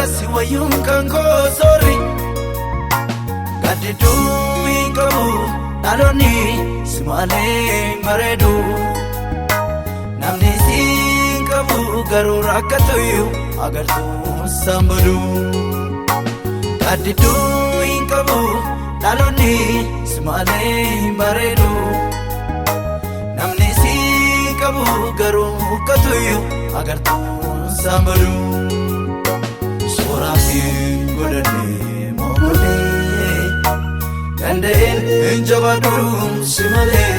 si wayuun kan koo sorry gaddidduu hin qabu dhaloonni si malee bareedu namni si hin qabu garuu rakkatuyyuu agartuu sambadu gaddidduu hin qabu dhaloonni si malee bareedu namni si hin qabu garuu rakkatuyyuu agartuu sambadu Soraafin godhannee mookolee danda'een hin jabaadhuun si malee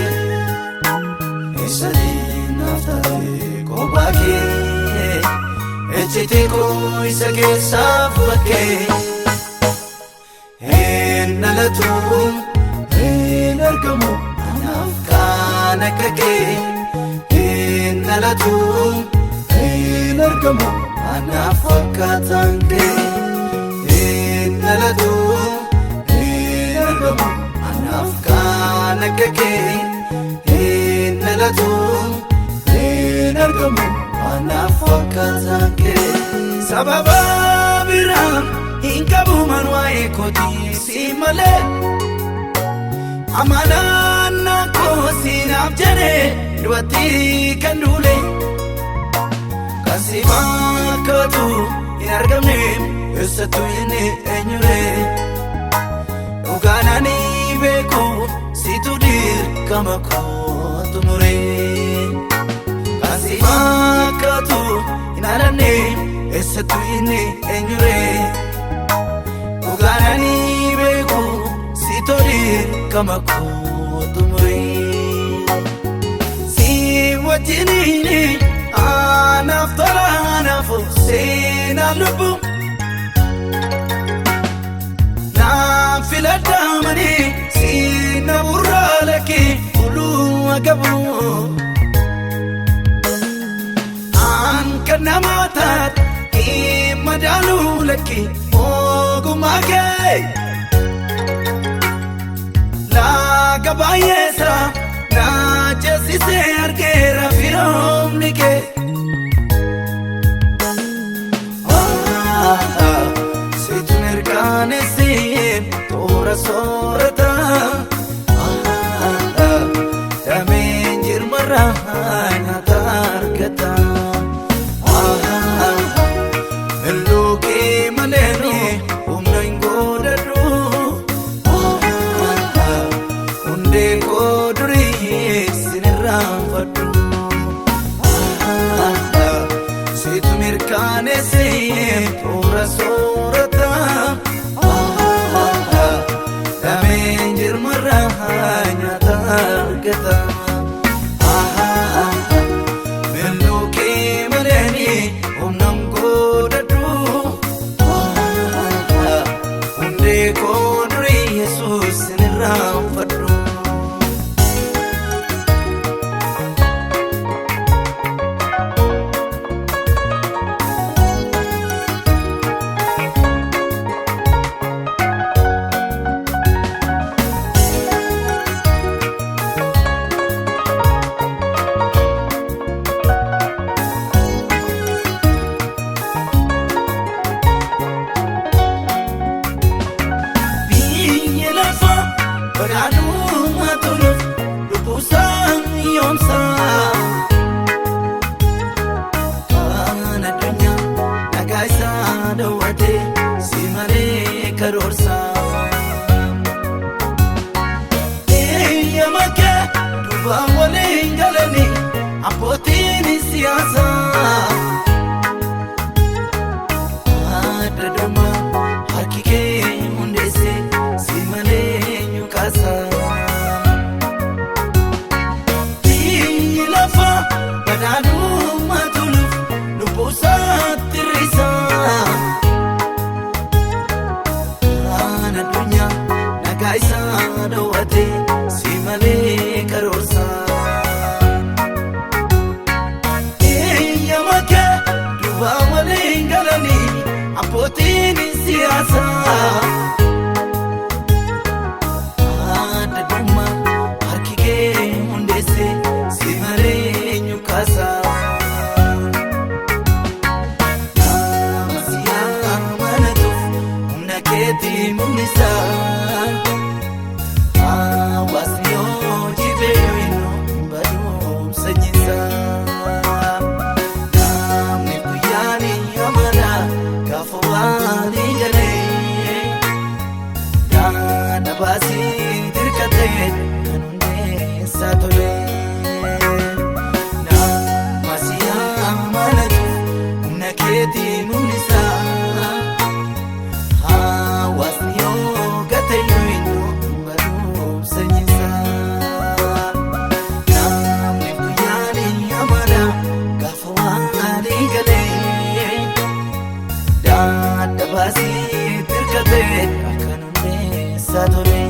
eessatti naaf taatee kophaa kee ejjitee koo isa keessaaf bakkee hin dhalatu hin argamu anaaf kan akka kee hin dhalatu hin argamu anaaf fakkaatan kee hin dhalatu hin argamu anaaf kan akka kee hin dhalatu hin argamu anaaf fakkaatan kee sababa biraa hin qabu man waa'ee kootii si malee amanaan koo siinaaf jedhee dubartii kan duule si bakkatu hin argamne eessattuu inni eenyure dhugaanani beeku situ dirqama koo tumure si bakkatu hin argamne eessattuu inni eenyure dhugaanani beeku situ dirqama koo tumure si wajjiniini anaaf tola anaaf seenaa lubbu naaf filadhamanii siina burraa lakkee uluu agabu aan kan namaa taat madaaluu lakkee ogummaa kee laaga baay'eesaa naa ceesisee argeera firoomni kee situ mirkaneessee toora soorata dameen jirmarraa nyaata argata halluu kee maleeni humna hin godhadhu hundee koo durii sinirraanfadhu situ mirkaneessee toora soorata dameen jirmarraa nyaata argata halluu kee maleeni humna hin godhadhu hundee koo durii Yesuus sinirraanfadhu Abbootiin siyaasaa adda dummaa harki kee hundeessee si malee eenyu kaasaa biyyi lafaa badhaadhummaa toluuf lubbuusaatti hir'isaa aan addunyaa nagaa isaa dhoowwatee si malee karoorsaa abbootiin siyaasaa adda dummaa harki kee hundeessee si malee eenyu kaasaa nama siyaa mul'isa. Hawaasni yoo jibee yoo hin baduu sanyiisa. Namni guyyaan amala gaafa walii galee daandii baasii dirqatee kan hundeessaa tole. Nama si amanatu humna keetiin mul'isa. Hawaasni yoo gate yoo hin baduu sanyiisa. Namni guyyaan amala gaafa walii galee daandii baasii dirqatee kan hundeessaa tole.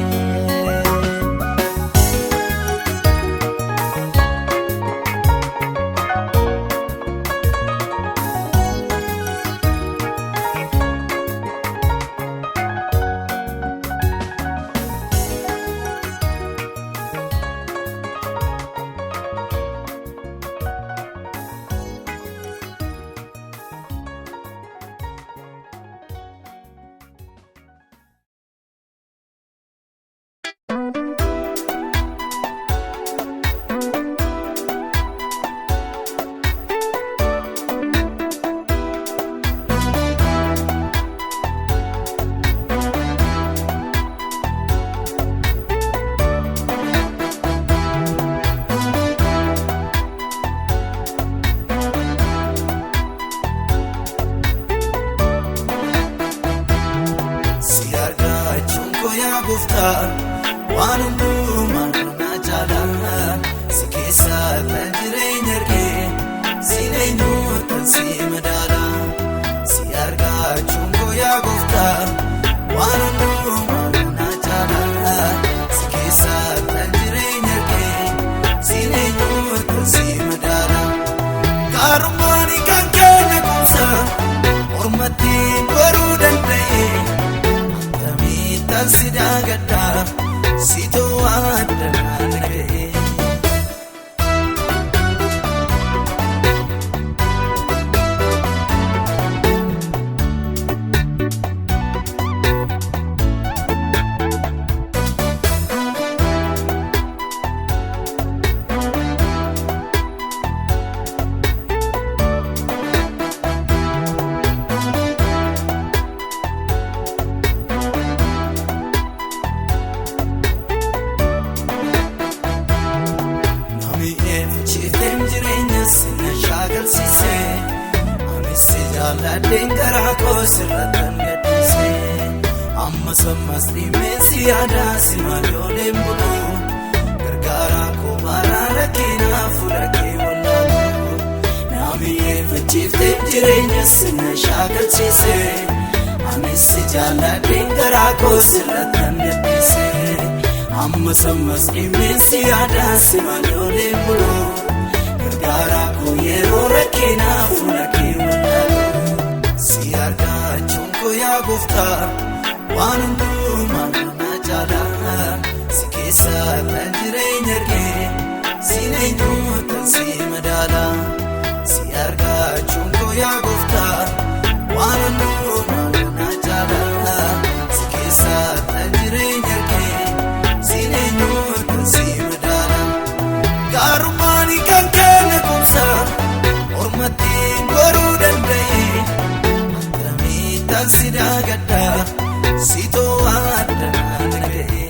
Waan hundumaa na jaalala si keessa kan jireenya argee si eenyuutan si madaala si argachuun guyyaa gooftaa. Waan hundumaa na jaalala si keessa kan jireenya argee si eenyuutan si madaala. Gaarummaan kan keenya gosa mormattiin baruu danda'e. Tan sidaa gaddaa situu adda naanna'ee. Jaaladheen garaa koo sirrattan gadhiisee ammas ammas dhimeen si yaadaa si maalooleen buluu gargaaraa koo maaraa rakkinaa fuula kee wallaaluu. Naamiyyee fachiifteen jireenya sinna shaakalchiisee anis jaaladheen garaa koo sirrattan gadhiisee ammas ammas dhimeen si yaadaa si maalooleen buluu gargaaraa koo yeroo rakkinaa fuula kee wallaaluu. Si argachuun guyyaa gooftaa. Waan hundumaa na jaalala si keessa kan jireenya argee si eenyuutan si madaala si argachuun guyyaa gooftaa. Waan hundumaa na jaalala si keessa kan jireenya argee si eenyuutan si madaala. Gaarummaan kan keenya gosa mormattiin baruu danda'e. Tan sidaa gaddaa situu adda naanna'ee.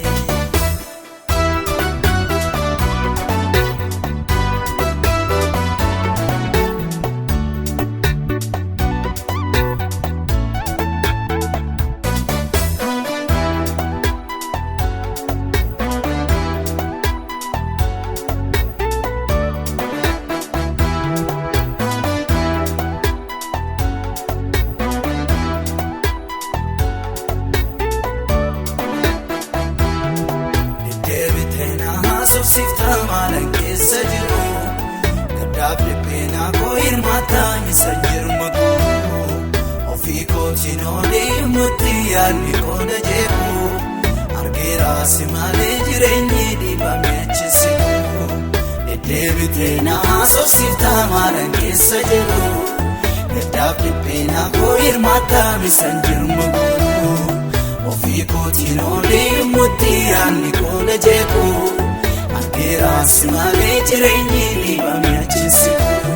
Siftaa maalan keessa jiru gaddaaf dhibbeenaa koo hirmaataa isa jirma koo ofii kootiin oolii mutti yaadni qooda jeeku argeeraa si malee jireenyi dhiibame achisiku. Deddeebitee na haasofsiiftaa maalan keessa jiru gaddaaf dhibbeenaa koo hirmaataa isa jirma koo ofii Ofikotiin olee mutti yaanni koona jeeku Angeeraas malee jireenyi dhiibame achiisiku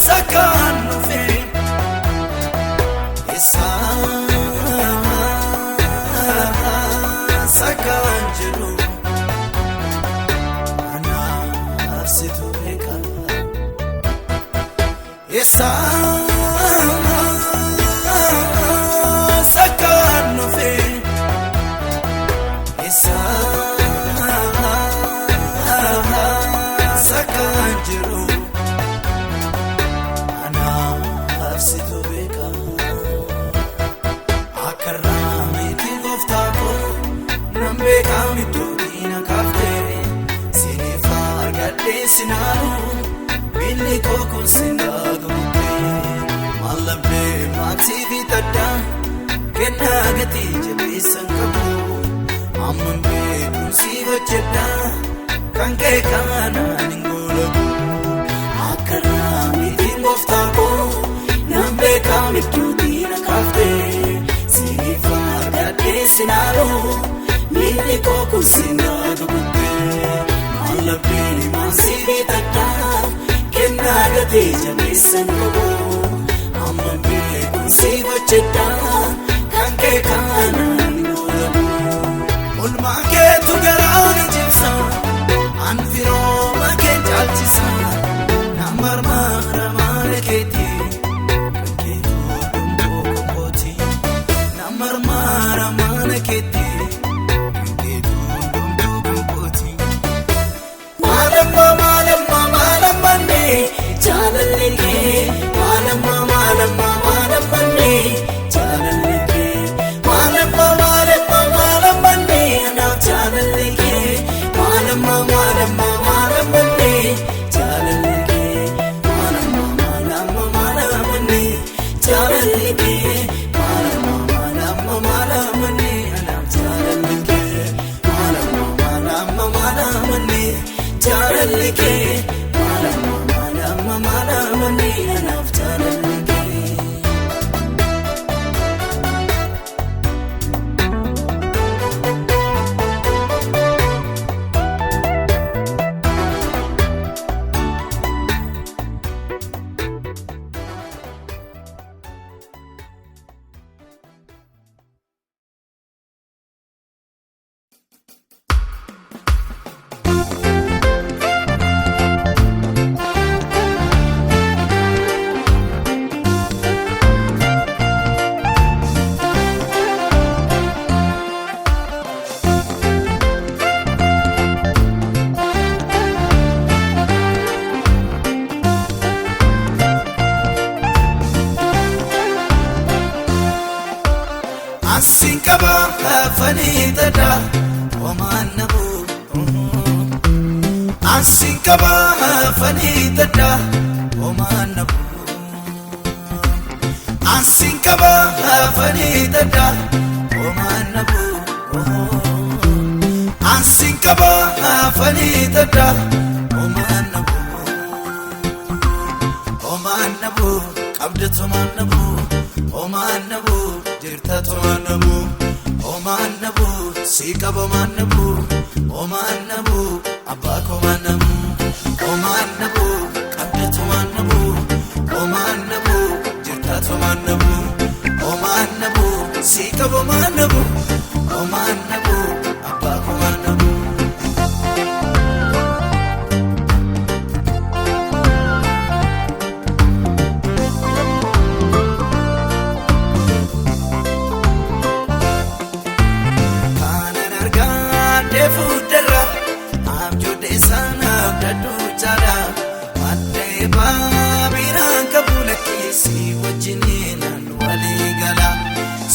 Sakaan nufe Sakaan jiru Anaaf situ beeka Sakaan nufe Sakaan jiru Anaaf situ beeka Akarraa miti gooftaa koo nan beekaa midduutii na kaaftee Siniifaa argadhee sinaalu Billi koo kun sindaa gabuuttee Mallabdee maatii fi taddaa Kennaa gatii jabeessan qabu Amman beekuun si hojjedhaa Kan kee kaanaan hin goolabu Akkanaa mitiin gooftaa koo nan beekaa midduutii na kaaftee Siniifaa argadhee sinaaluu Billi koo kun sindaa gabuuttee Mallabdee maatii fi taddaa Kennaa gatii jabeessan qabu Amman beekuun si hojjedhaa Kan kee kaanaan hin goolabu Olmaa keetu garaana jibsa Anfirooma kee caalchisa Namarmaara maala keetii Kan keetu dhumtuu konkooti Namarmaara maala keetii Kan keetu dhumtuu konkooti Maalamma jaalalli kee Maalamma jaalalli kee Maalamma anaaf jaalalli kee Maalamma jaalalli kee Maalamma jaalalli kee Maalamma anaaf jaalalli kee Maalamma jaalalli kee Maalamma anaaf jaalalli kee Ansin kaba hafanii tada Omaan nabu Ansin kaba hafanii tada Omaan nabu Ansin kaba hafanii tada Omaan nabu Ansin kaba hafanii tada Omaan nabu Qabdat omaan nabu Omaan nabu Jirta tomaan nabu Omaan nabu Siikaba omaan nabu Omaan nabu Abbaa komaan nabu Omaan nabu Qabdat omaan nabu Omaan nabu Jirta tomaan nabu Omaan nabu Siikaba omaan nabu Omaan nabu Abbaa komaan nabu Si wajjininan walii gala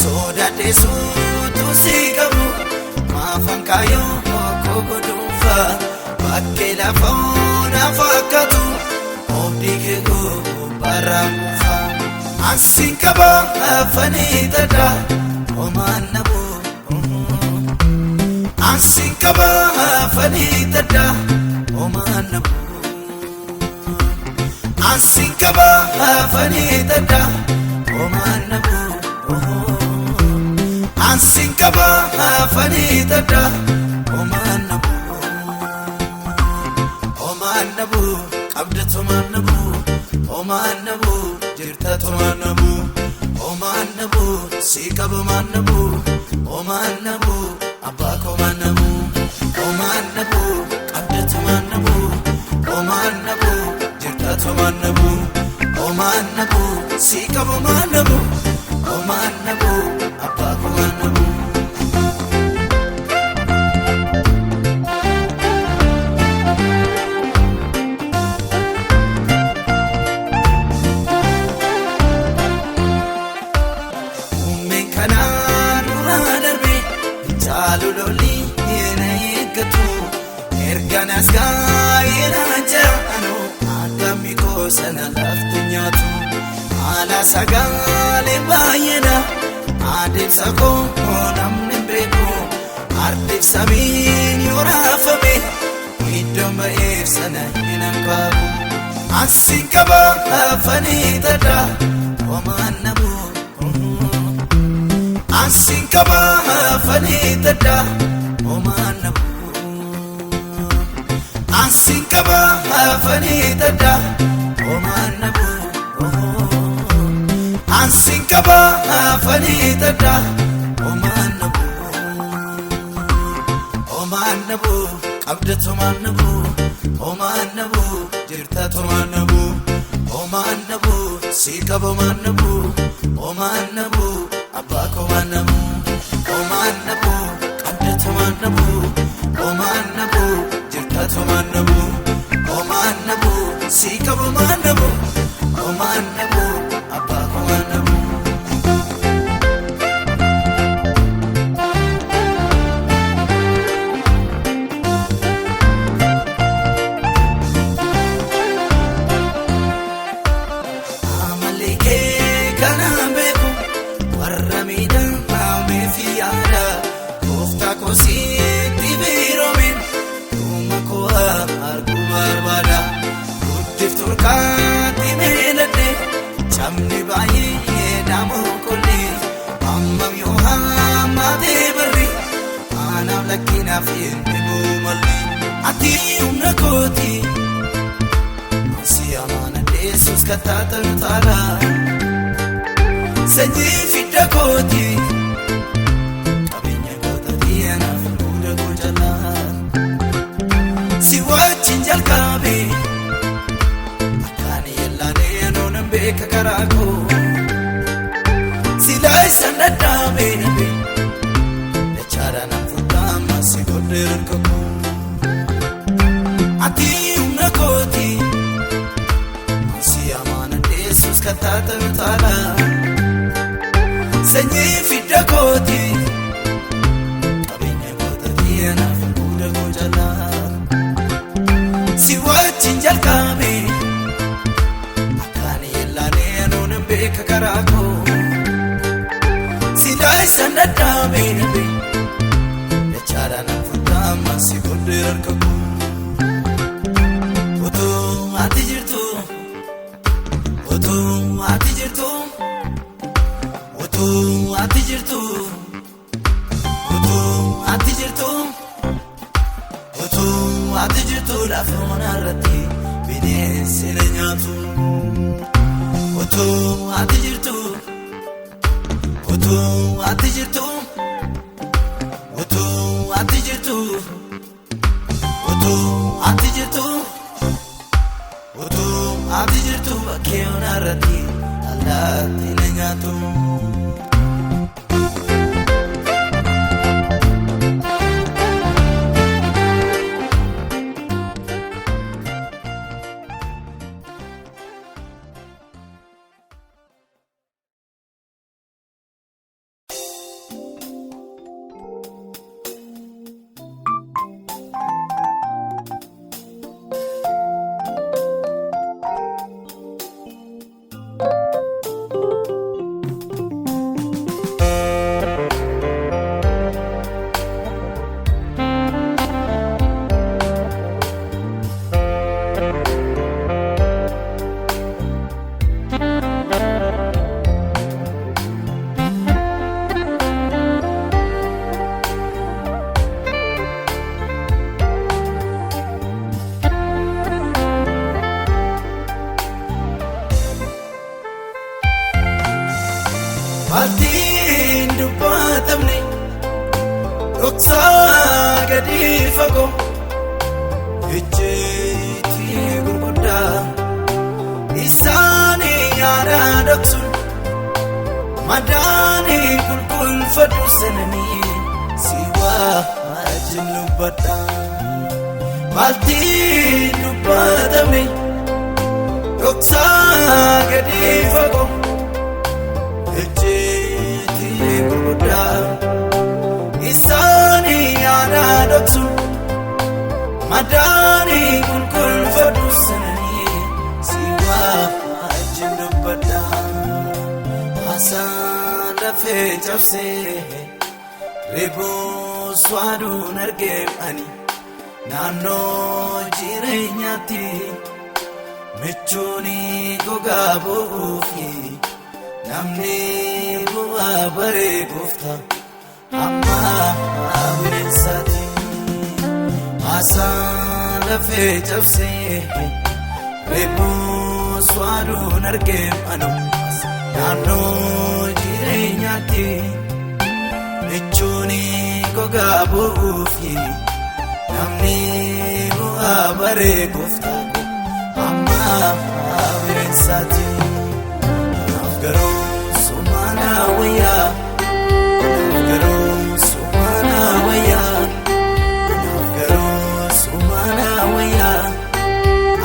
sodaadheessuutu si qabu maafan kaayoo koo godhuunfa bakkee lafa oonaa fakkaatu oobdii kee koo barraa kuufa ansin qaba afanii dada omaan nabu ansin qaba afanii dada omaan nabu Ansin kaba hafanii dada homaan nabu ansin qaba afanii tadda homaan nabu qabda homaan nabu homaan nabu jirta homaan nabu homaan nabu si qaba homaan nabu homaan nabu abbaa homaan nabu homaan nabu qabda homaan nabu homaan nabu jirta homaan nabu homaan nabu si qaba homaan nabu homaan nabu abbaa homaan nabu loli yena eggatu erganas gaayena jaanu agami ko sana lafti nyaatu ala sagale bayena adib sako namne beko ardib samin yorafame idoma efsana inankaku asinkaba afani tada homaan nabu asinkaba afani tada homaan nabu asinkaba afani tada homaan nabu asinkaba afani tada homaan nabu homaan nabu qabda homaan nabu homaan nabu jirta homaan nabu homaan nabu si qaba homaan nabu homaan nabu abbaa homaan nabu homaan nabu qabda homaan nabu homaan nabu jirta homaan nabu homaan nabu si qaba homaan nabu homaan nabu abbaa homaan nabu Siti biromin tumako argubar bada utiftur kati melade chamni bayi namu kulli ammam yohamade berri anam lakina fi malli ati umnakoti siyamana Jesus katata tala sanji fidakoti Sinjal kabe akani yellane nonan beka karako silai sanada be nabe lechara na futama sigoder kako ati unakoti siyamana Jesus katata tala sanyi fidakoti abenya kota diana fuda gojala Sinjal kabe akani yellane nonan beka karako silai sanada be nabe lechara na futama sigoder kako oto ati jirtu oto ati jirtu oto ati jirtu oto ati jirtu oto ati jirtu la fona rati binesi lenyatu oto ati jirtu oto ati jirtu oto ati jirtu oto ati jirtu oto ati jirtu akena rati alati lenyatu gadi fagoo ejjeetti gurguddaa isaanii yaada dhoksuun madaanii qulqulfadhu sananii si wajjin dubbadha maalti dubbatame dhoksaa gadi fagoo ejjeetti gurguddaa isaanii yaada dhoksuun madaanii qulqulfadhu sananii si wajjin dubbadha haasaan lafee cabsee reebus waaduun argee ani naannoo jireenyaatti michuun gogaa bu'uufi namni bu'aa baree gooftaa amma bineensaati haasaan lafee cabsee reebus waaduun argee ani naannoo jireenyaatti michuun gogaa bu'uufi namni bu'aa baree gooftaa amma bineensaati naaf garuu sumaana wayyaa naaf garuu sumaana wayyaa naaf garuu sumaana wayyaa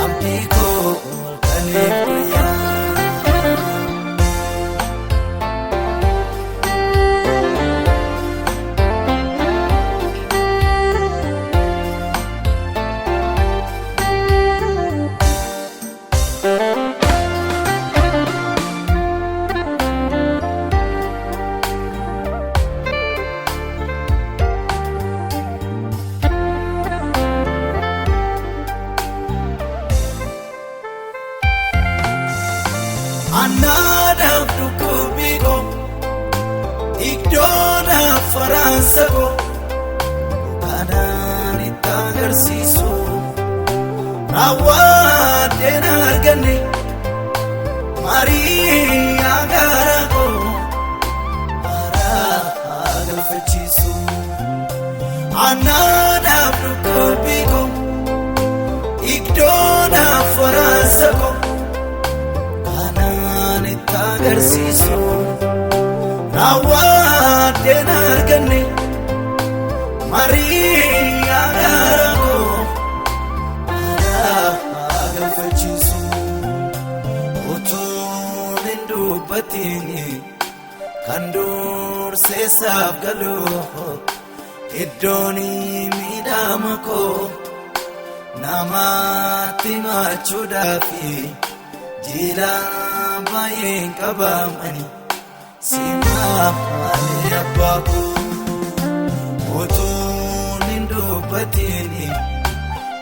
abdii koo halkaniif guyyaa Annaadhaaf dhukkubbii koo iddoodhaaf faraansa koo kanaan itti agarsiisu raawwaddeen arganne Mariyaa gaara koo haaraa galfachiisu annaadhaaf dhukkubbii koo iddoodhaaf faraansa koo agarsiisu raawwaddeen arganne Mariyaa gaara koo haaraa galfachiisu utuun hin dubbatiin kan durseessaaf galu iddoon miidhama koo namatti machuudhaafi jiilaa baay'een qabamani simaafanii abbaa koo utuun hin dubbatiin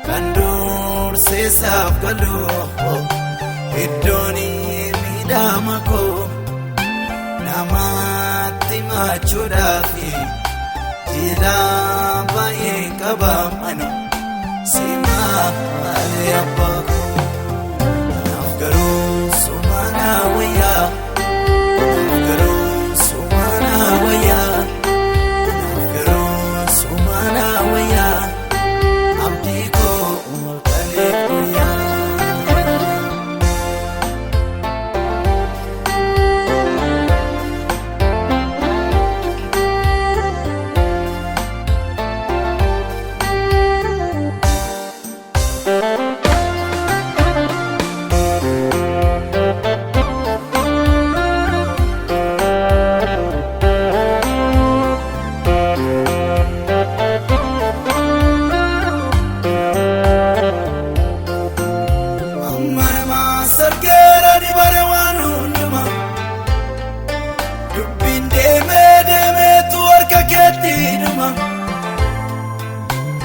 kan durseessaaf galu iddoon miidhama koo namatti machuudhaafi jiilaa baay'een qabamani simaafanii abbaa koo naaf garuu sumaana wayyaa naaf garuu sumaana wayyaa naaf garuu sumaana wayyaa abdii koo halkaniif guyyaa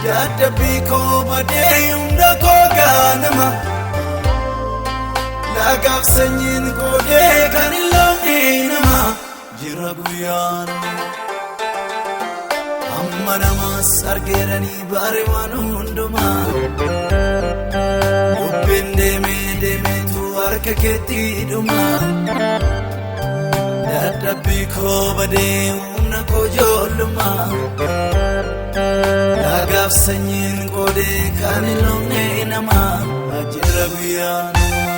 dadhabbii koo badee hunda koo gaanama lagaaf sanyiin qoodee kan hin loofne nama jira guyyaan amma namas argeeranii baare waan hundumaa dubbiin deemeetu harka keetti dhuma dadhabbii koo badee humna koo ijoollummaa Nagaaf sanyiin qoodee kan hin loonne namaa jira guyyaanuma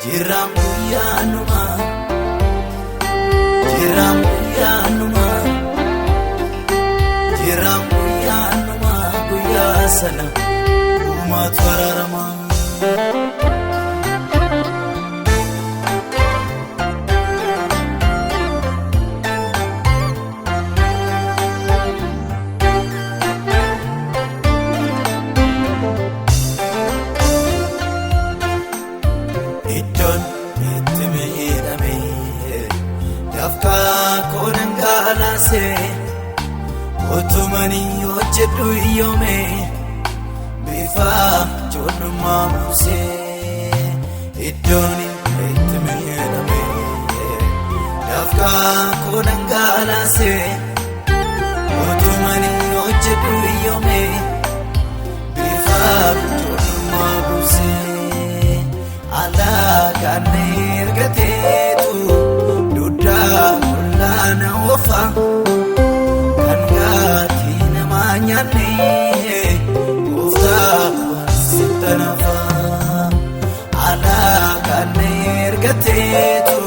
jiraan guyyaanuma jiraan guyyaanuma jiraan guyyaanuma guyyaa sana uumaatu araarama. Otumani hojjedhu iyyoome bifa ijoollummaa buusee iddoon itti miidhame dafqaa koo dhangalaasee otumani hojjedhu iyyoome bifa ijoollummaa buusee alaagaan ergateetu duddaa qullaana ofa. Gooftaa sitta nafa alaagaan ergateetu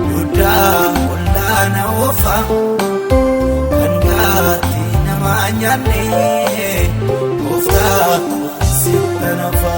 duddaa qullaana ofa kan gaati nama nyaanne gooftaa sitta nafa.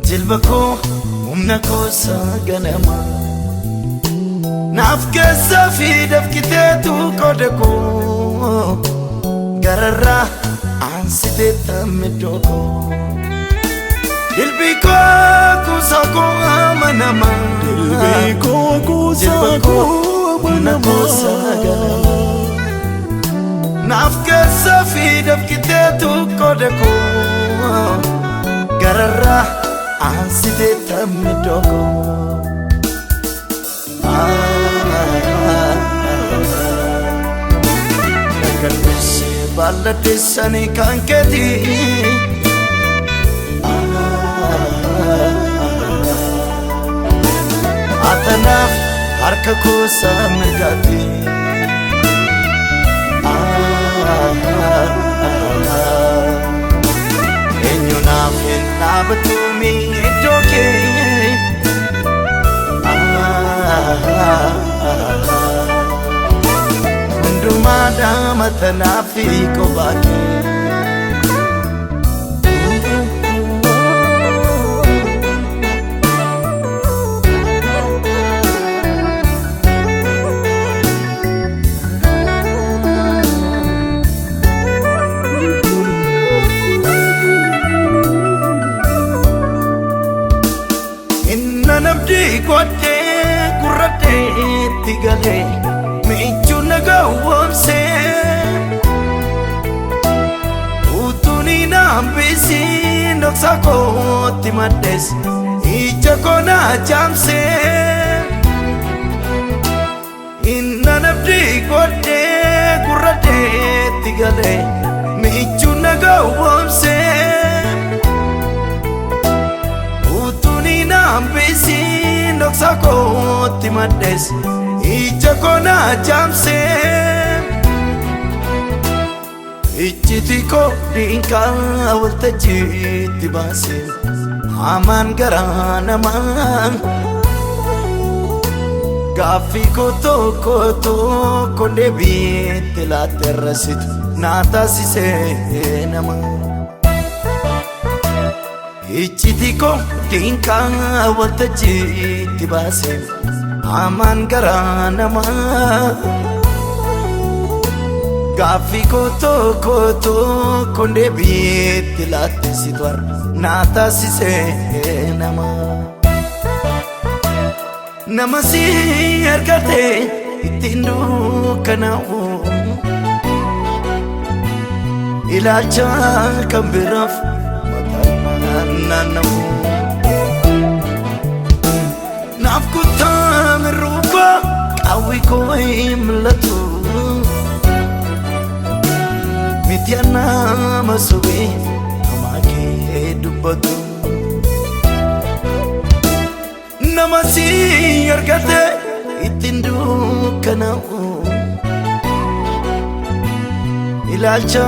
Jilba koo humna koo saganama naaf keessa fi dafkiteetu qooda koo gararraa aansitee tammidoo koo jilbi koo kuusaa koo amanama jilbi koo kuusaa koo humna koo saganama naaf keessa fi dafkiteetu qooda koo gararraa aansitee tammidoo koo nagalbeessee baalladheessanii kan keetii atanaaf harka koosaa mirgaati eenyunaaf hin dhaabatumi iddoo kee hundumaa dhaamatanaaf kophaa kee Godhee gurraadheetti galee miiccuu nagaa uwwamsee utuun hin hambisiin dhoksaa kootti maddees ija koo na jaamsee innan abdii godhee gurraadheetti galee miiccuu nagaa uwwamsee utuun hin hambisiin dhoksaa kootti maddees ija koo na jaamsee ijjiti koo diinkaa waltajjiitti baasee hamaan garaa namaa Gaaffii koto konde biitti laaterrasitu naa taasisee nama. Icciti ko dinkaa waltajjiitti baase hamaan garaa namaa. Gaaffii koto konde biitti laaterrasitu naa taasisee nama. Nama si argate ittiin dukkanaa'u ilaalcha kan biraaf mataan naanna'u. Naaf kuttaa mirruufa qawwii koo hin mul'atu miti nama sobee hamaa kee dubbatu. Nama si argate ittiin dukkanaa'u ilaalcha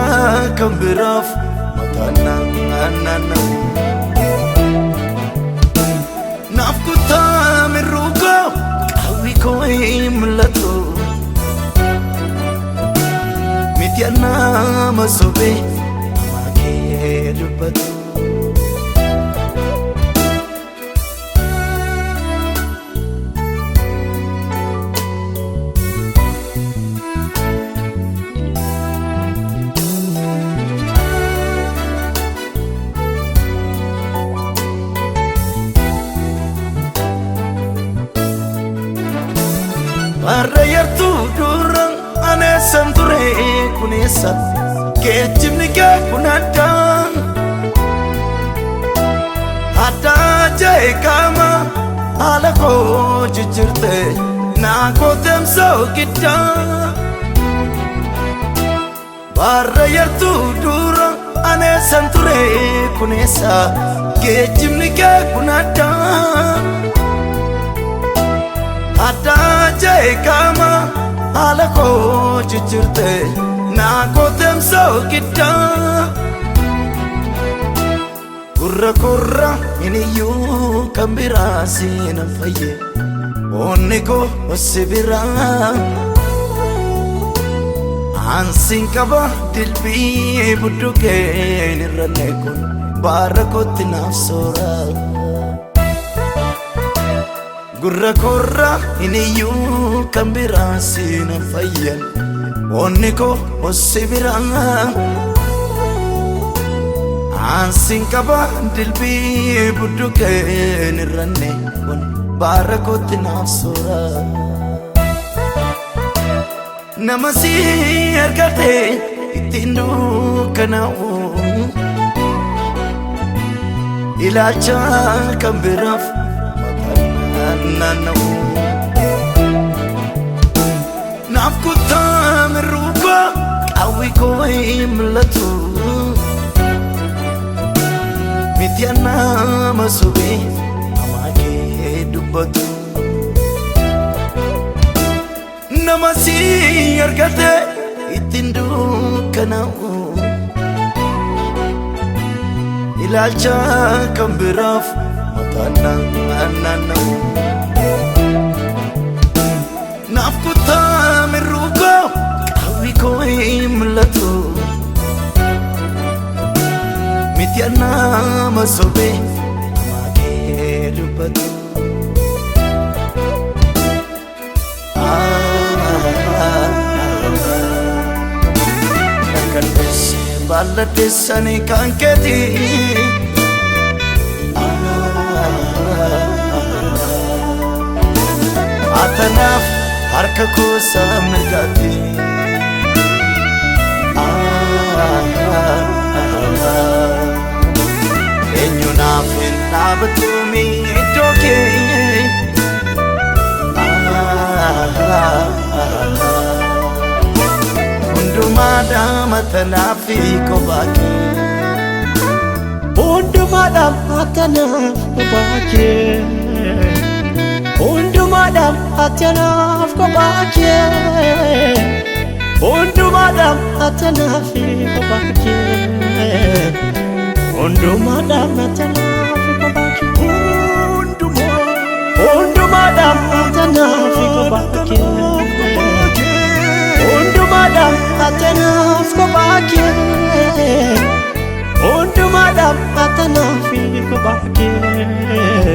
kan biraaf mataan naanna'u. Naaf kuttaa mirruufa qawwii koo hin mul'atu miti nama sobee hamaa kee dubbatu. Warra yartuu duraan aneessan ture kuneessa geejjibni kee kun addaa jee qaama haala koo jijjiirte naa gooteemsa giddaa. Warra yartuu duraan aneessan ture kuneessa geejjibni kee kun addaa jee qaama haala koo jijjiirte naa gooteemsa giddaa. Gurra iniyyuu kan biraa seenan fayye onni koo si biraa. Ansiin qaba dilbii budduukeen irranne kun baara kootti naaf soora. Gurra iniyyuu kan biraa seenan fayye onni koo si biraa. Ansiin qaba dilbii budduukeen irranne kun baara kootti naaf soora. Nama si argate ittiin dukkanaa'u ilaalcha kan biraaf mataan naanna'u. Naaf kuttaa mirruufa qawwii koo hin mul'atu miti nama sobee hamaa kee dubbatu. Nama si argate ittiin dukkanaa'u ilaalcha kan biraaf mataan naanna'u. Naaf kuttaa mirruufa qawwii koo hin mul'atu miti nama sobee hamaa kee dubbatu. Balladheessanii kan keeti atanaaf harka koosa mirgaati. Eenyu naaf hin dhaabatuumi iddoo kee. Hundumaadhaan matanaaf kophaa kee. Hundumaadhaan matanaaf kophaa kee. Hundumaadhaan matanaaf kophaa kee. Hundumaadhaan matanaaf kophaa kee. Hundumaadhaan matanaaf kophaa kee. Hundumaadhaan matanaaf atanaaf kophaa kee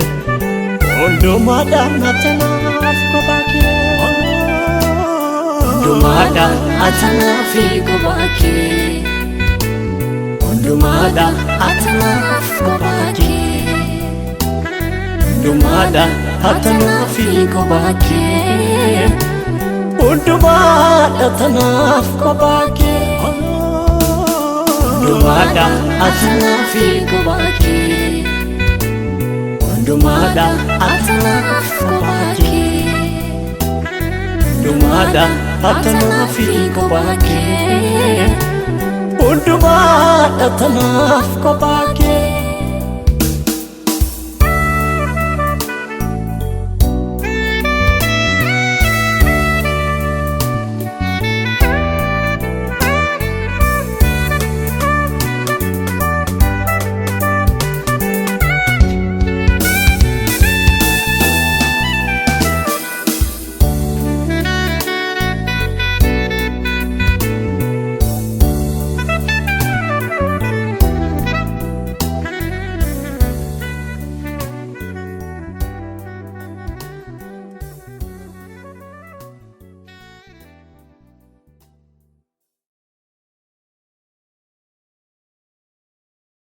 hundumaadhaan atanaaf kophaa kee hundumaadhaan atanaaf kophaa kee hundumaadhaan atanaaf kophaa kee hundumaadhaan atanaaf kophaa kee hundumaadhaan atanaaf kophaa kee hundumaadhaan atanaaf kophaa kee hundumaadhaan atanaaf kophaa kee hundumaadhaan atanaaf kophaa kee hundumaadhaan atanaaf kophaa kee